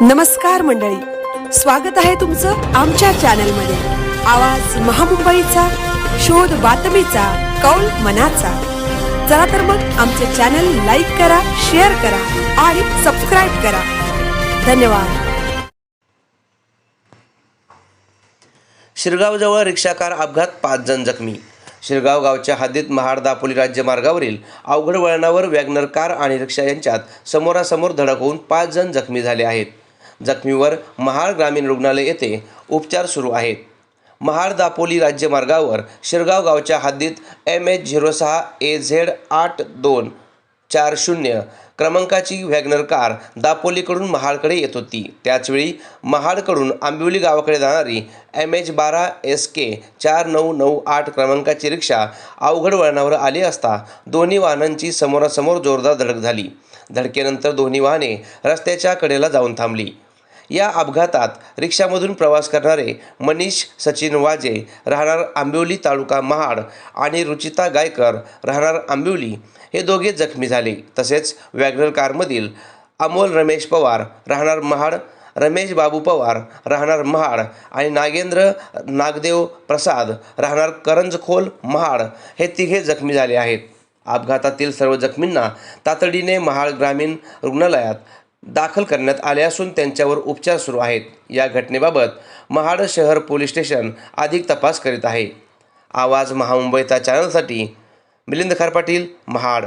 नमस्कार मंडळी, स्वागत आहे तुमचं आमच्या चॅनलमध्ये। आवाज महामुंबईचा, शोध बातमीचा, कौल मनाचा। चला तर मग आमचे चॅनल लाईक करा, शेअर करा आणि सबस्क्राइब करा। धन्यवाद। शिरगावजवळ रिक्षाकार अपघात, 5 जण जखमी। शिरगाव गावच्या हद्दीत महाड दापोली राज्य मार्गावरील अवघड वळणावर वॅगनर कार आणि रिक्षा यांच्यात समोरासमोर धडक होऊन 5 जण जखमी झाले आहेत। जखमीवर महाड ग्रामीण रुग्णालय येथे उपचार सुरू आहेत। महाड दापोली राज्य मार्गावर शिरगाव गावच्या हद्दीत MH06 AZ 8240 क्रमांकाची वॅगनर कार दापोलीकडून महाडकडे येत होती। त्याचवेळी महाडकडून आंबिवली गावाकडे जाणारी MH12 SK 4998 क्रमांकाची रिक्षा अवघड वळणावर आली असता दोन्ही वाहनांची समोरासमोर जोरदार धडक झाली। धडकेनंतर दोन्ही वाहने रस्त्याच्या कडेला जाऊन थांबली। या अपघातात रिक्षामधून प्रवास करणारे मनीष सचिन वाजे राहणार आंबिवली तालुका महाड आणि रुचिता गायकर राहणार आंबिवली हे दोघे जखमी झाले। तसेच वॅगनर कारमधील अमोल रमेश पवार राहणार महाड, रमेश बाबू पवार राहणार महाड आणि नागेंद्र नागदेव प्रसाद राहणार करंजखोल महाड हे तिघे जखमी झाले आहेत। अपघातातील सर्व जखमींना तातडीने महाड ग्रामीण रुग्णालयात दाखल करण्यात आले असून त्यांच्यावर उपचार सुरू आहेत। या घटनेबाबत महाड शहर पोलीस स्टेशन अधिक तपास करीत आहे। आवाज महामुंबईचा चॅनलसाठी मिलिंद खार पाटील, महाड।